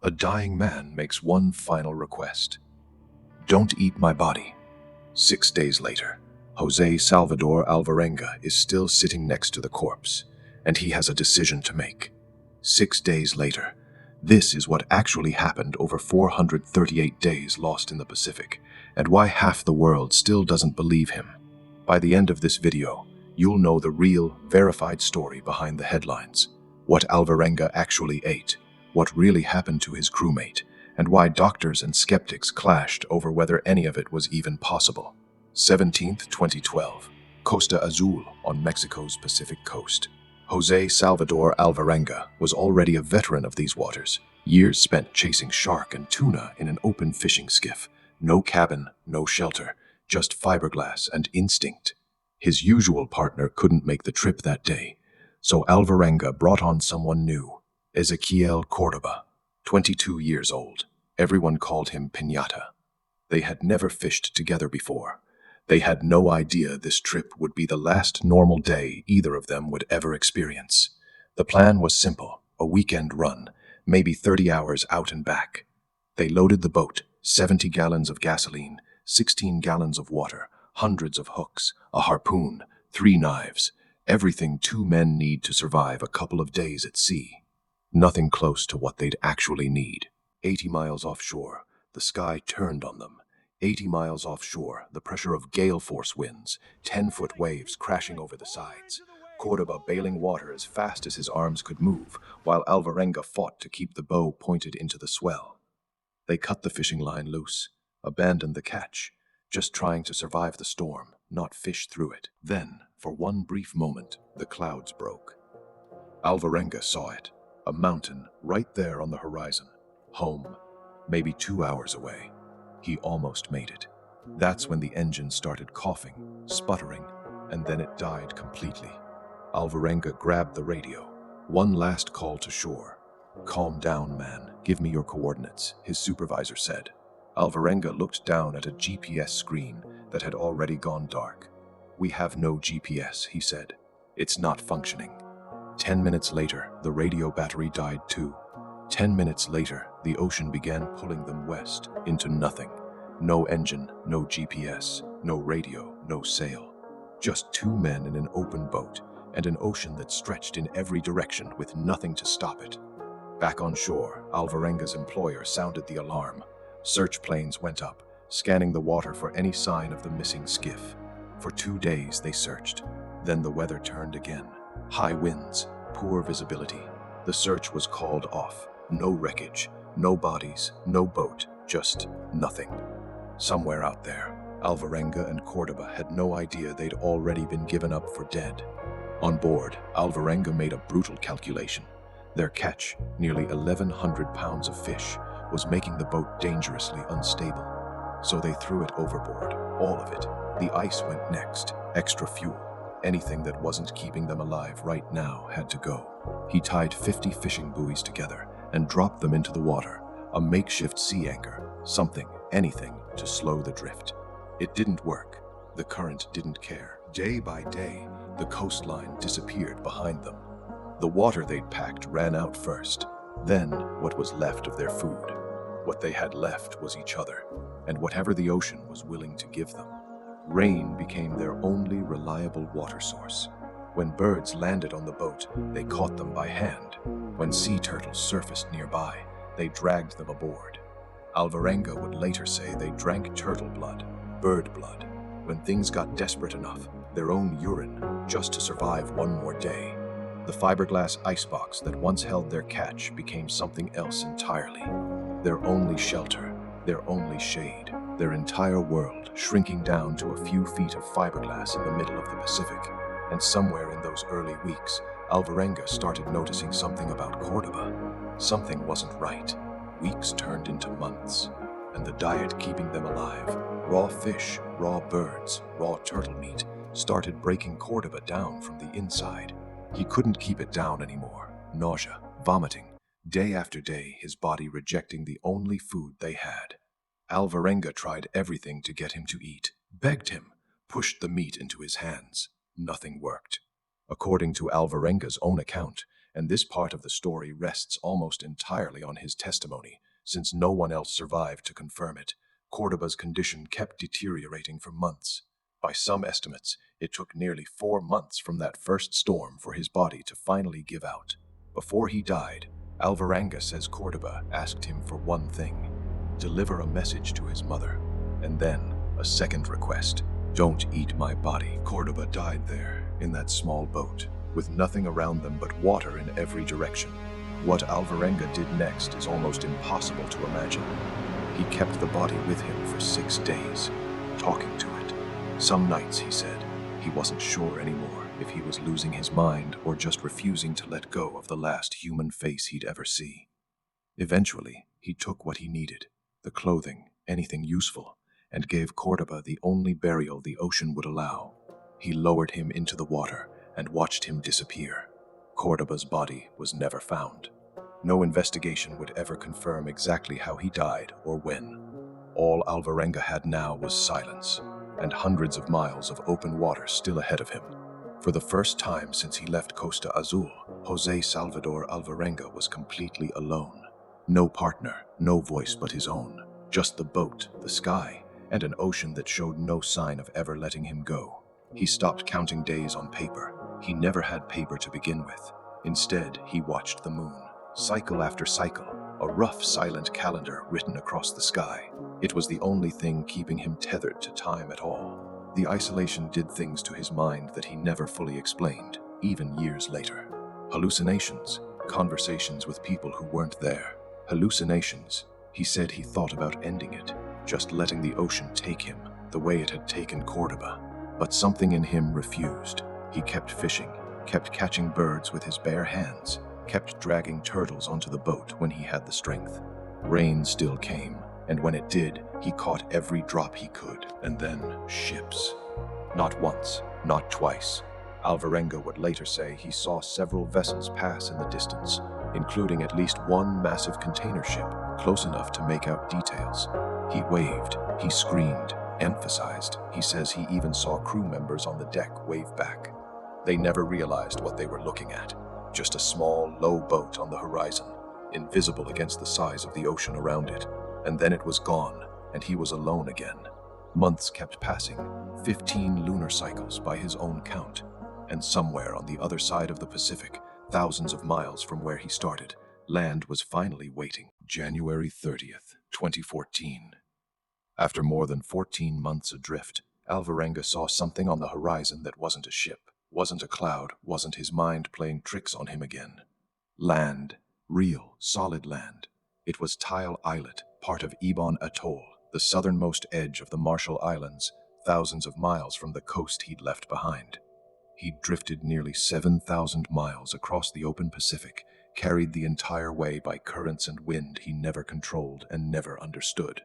A dying man makes one final request. Don't eat my body. 6 days later, José Salvador Alvarenga is still sitting next to the corpse, and he has a decision to make. 6 days later, this is what actually happened over 438 days lost in the Pacific, and why half the world still doesn't believe him. By the end of this video, you'll know the real, verified story behind the headlines, what Alvarenga actually ate, what really happened to his crewmate, and why doctors and skeptics clashed over whether any of it was even possible. 17th, 2012, Costa Azul on Mexico's Pacific coast. José Salvador Alvarenga was already a veteran of these waters, years spent chasing shark and tuna in an open fishing skiff. No cabin, no shelter, just fiberglass and instinct. His usual partner couldn't make the trip that day, so Alvarenga brought on someone new, Ezequiel Córdoba, 22 years old. Everyone called him Piñata. They had never fished together before. They had no idea this trip would be the last normal day either of them would ever experience. The plan was simple, a weekend run, maybe 30 hours out and back. They loaded the boat, 70 gallons of gasoline, 16 gallons of water, hundreds of hooks, a harpoon, 3 knives, everything 2 men need to survive a couple of days at sea. Nothing close to what they'd actually need. 80 miles offshore, the sky turned on them. 80 miles offshore, the pressure of gale-force winds, 10-foot waves crashing over the sides. Córdoba bailing water as fast as his arms could move, while Alvarenga fought to keep the bow pointed into the swell. They cut the fishing line loose, abandoned the catch, just trying to survive the storm, not fish through it. Then, for one brief moment, the clouds broke. Alvarenga saw it, a mountain right there on the horizon. Home, maybe 2 hours away. He almost made it. That's when the engine started coughing, sputtering, and then it died completely. Alvarenga grabbed the radio. One last call to shore. "Calm down, man. Give me your coordinates," his supervisor said. Alvarenga looked down at a GPS screen that had already gone dark. "We have no GPS," he said. "It's not functioning." 10 minutes later, the radio battery died too. 10 minutes later, the ocean began pulling them west into nothing. No engine, no GPS, no radio, no sail. Just 2 men in an open boat and an ocean that stretched in every direction with nothing to stop it. Back on shore, Alvarenga's employer sounded the alarm. Search planes went up, scanning the water for any sign of the missing skiff. For 2 days they searched. Then the weather turned again. High winds, poor visibility. The search was called off. No wreckage, no bodies, no boat, just nothing. Somewhere out there, Alvarenga and Córdoba had no idea they'd already been given up for dead. On board, Alvarenga made a brutal calculation. Their catch, nearly 1,100 pounds of fish, was making the boat dangerously unstable. So they threw it overboard, all of it. The ice went next, extra fuel. Anything that wasn't keeping them alive right now had to go. He tied 50 fishing buoys together and dropped them into the water, a makeshift sea anchor, something, anything, to slow the drift. It didn't work. The current didn't care. Day by day, the coastline disappeared behind them. The water they'd packed ran out first, then what was left of their food. What they had left was each other, and whatever the ocean was willing to give them. Rain became their only reliable water source. When birds landed on the boat, they caught them by hand. When sea turtles surfaced nearby, they dragged them aboard. Alvarenga would later say they drank turtle blood, bird blood, when things got desperate enough, their own urine, just to survive one more day. The fiberglass icebox that once held their catch became something else entirely. Their only shelter, their only shade, their entire world shrinking down to a few feet of fiberglass in the middle of the Pacific. And somewhere in those early weeks, Alvarenga started noticing something about Córdoba. Something wasn't right. Weeks turned into months, and the diet keeping them alive, raw fish, raw birds, raw turtle meat, started breaking Córdoba down from the inside. He couldn't keep it down anymore. Nausea, vomiting, day after day his body rejecting the only food they had. Alvarenga tried everything to get him to eat, begged him, pushed the meat into his hands. Nothing worked. According to Alvarenga's own account, and this part of the story rests almost entirely on his testimony, since no one else survived to confirm it. Córdoba's condition kept deteriorating for months. By some estimates, it took nearly 4 months from that first storm for his body to finally give out. Before he died, Alvarenga says Córdoba asked him for one thing: deliver a message to his mother, and then a second request: don't eat my body. Córdoba died there, in that small boat, with nothing around them but water in every direction. What Alvarenga did next is almost impossible to imagine. He kept the body with him for 6 days, talking to it. Some nights, he said, he wasn't sure anymore if he was losing his mind or just refusing to let go of the last human face he'd ever see. Eventually, he took what he needed, the clothing, anything useful, and gave Córdoba the only burial the ocean would allow. He lowered him into the water and watched him disappear. Córdoba's body was never found. No investigation would ever confirm exactly how he died or when. All Alvarenga had now was silence, and hundreds of miles of open water still ahead of him. For the first time since he left Costa Azul, José Salvador Alvarenga was completely alone. No partner, no voice but his own. Just the boat, the sky, and an ocean that showed no sign of ever letting him go. He stopped counting days on paper. He never had paper to begin with. Instead, he watched the moon, cycle after cycle, a rough, silent calendar written across the sky. It was the only thing keeping him tethered to time at all. The isolation did things to his mind that he never fully explained, even years later. Hallucinations, conversations with people who weren't there. Hallucinations. He said he thought about ending it, just letting the ocean take him, the way it had taken Córdoba. But something in him refused. He kept fishing, kept catching birds with his bare hands, kept dragging turtles onto the boat when he had the strength. Rain still came, and when it did, he caught every drop he could, and then ships. Not once, not twice. Alvarenga would later say he saw several vessels pass in the distance, including at least one massive container ship, close enough to make out details. He waved, he screamed, emphasized. He says he even saw crew members on the deck wave back. They never realized what they were looking at. Just a small, low boat on the horizon, invisible against the size of the ocean around it. And then it was gone, and he was alone again. Months kept passing, 15 lunar cycles by his own count. And somewhere on the other side of the Pacific, thousands of miles from where he started, land was finally waiting. January 30th, 2014. After more than 14 months adrift, Alvarenga saw something on the horizon that wasn't a ship, wasn't a cloud, wasn't his mind playing tricks on him again. Land. Real, solid land. It was Tile Islet, part of Ibon Atoll, the southernmost edge of the Marshall Islands, thousands of miles from the coast he'd left behind. He'd drifted nearly 7,000 miles across the open Pacific, carried the entire way by currents and wind he never controlled and never understood.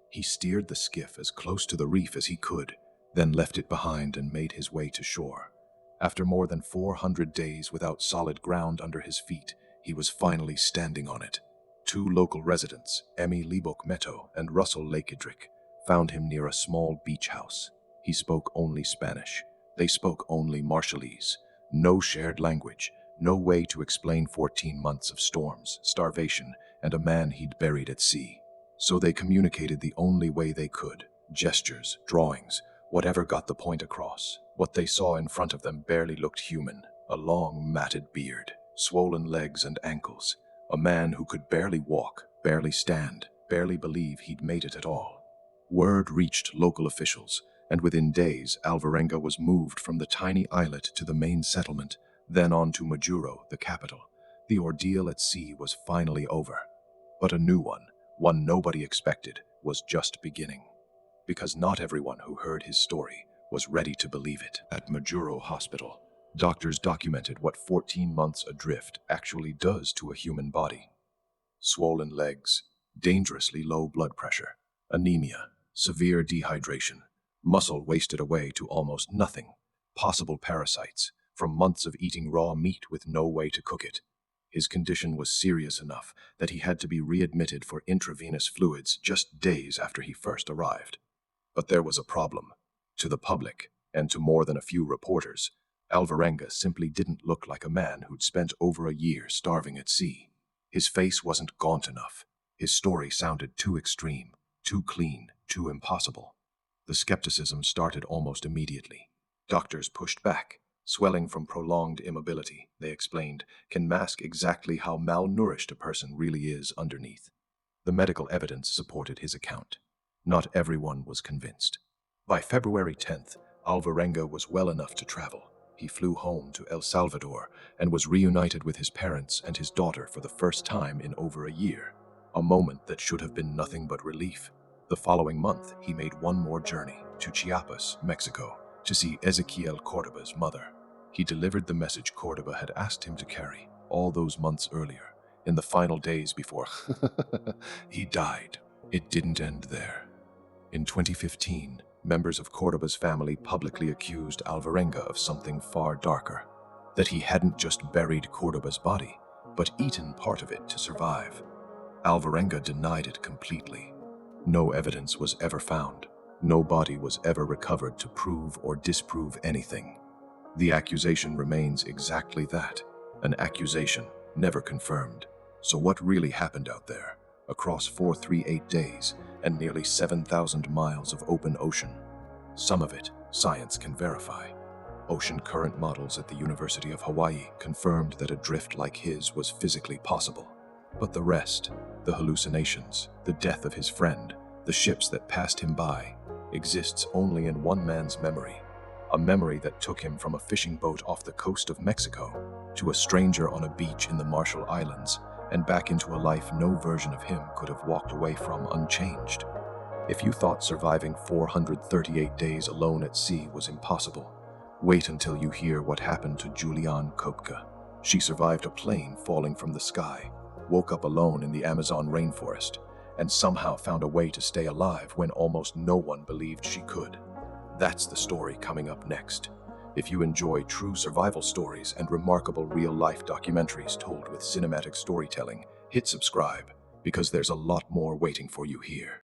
He steered the skiff as close to the reef as he could, then left it behind and made his way to shore. After more than 400 days without solid ground under his feet, he was finally standing on it. 2 local residents, Emmy Libok Meto and Russell Lakedrick, found him near a small beach house. He spoke only Spanish. They spoke only Marshallese. No shared language, no way to explain 14 months of storms, starvation, and a man he'd buried at sea. So they communicated the only way they could: gestures, drawings, whatever got the point across. What they saw in front of them barely looked human: a long, matted beard, swollen legs and ankles, a man who could barely walk, barely stand, barely believe he'd made it at all. Word reached local officials, and within days Alvarenga was moved from the tiny islet to the main settlement, then on to Majuro, the capital. The ordeal at sea was finally over. But a new one nobody expected, was just beginning. Because not everyone who heard his story was ready to believe it. At Majuro Hospital, doctors documented what 14 months adrift actually does to a human body. Swollen legs, dangerously low blood pressure, anemia, severe dehydration, muscle wasted away to almost nothing, possible parasites from months of eating raw meat with no way to cook it. His condition was serious enough that he had to be readmitted for intravenous fluids just days after he first arrived. But there was a problem. To the public, and to more than a few reporters, Alvarenga simply didn't look like a man who'd spent over a year starving at sea. His face wasn't gaunt enough. His story sounded too extreme, too clean, too impossible. The skepticism started almost immediately. Doctors pushed back. Swelling from prolonged immobility, they explained, can mask exactly how malnourished a person really is underneath. The medical evidence supported his account. Not everyone was convinced. By February 10th, Alvarenga was well enough to travel. He flew home to El Salvador and was reunited with his parents and his daughter for the first time in over a year, a moment that should have been nothing but relief. The following month, he made one more journey to Chiapas, Mexico, to see Ezequiel Córdoba's mother. He delivered the message Córdoba had asked him to carry all those months earlier, in the final days before he died. It didn't end there. In 2015, members of Córdoba's family publicly accused Alvarenga of something far darker, that he hadn't just buried Córdoba's body, but eaten part of it to survive. Alvarenga denied it completely. No evidence was ever found. No body was ever recovered to prove or disprove anything. The accusation remains exactly that, an accusation, never confirmed. So what really happened out there, across 438 days and nearly 7,000 miles of open ocean? Some of it, science can verify. Ocean current models at the University of Hawaii confirmed that a drift like his was physically possible. But the rest, the hallucinations, the death of his friend, the ships that passed him by, exists only in one man's memory. A memory that took him from a fishing boat off the coast of Mexico to a stranger on a beach in the Marshall Islands and back into a life no version of him could have walked away from unchanged. If you thought surviving 438 days alone at sea was impossible, wait until you hear what happened to Juliane Kopka. She survived a plane falling from the sky, woke up alone in the Amazon rainforest, and somehow found a way to stay alive when almost no one believed she could. That's the story coming up next. If you enjoy true survival stories and remarkable real-life documentaries told with cinematic storytelling, hit subscribe, because there's a lot more waiting for you here.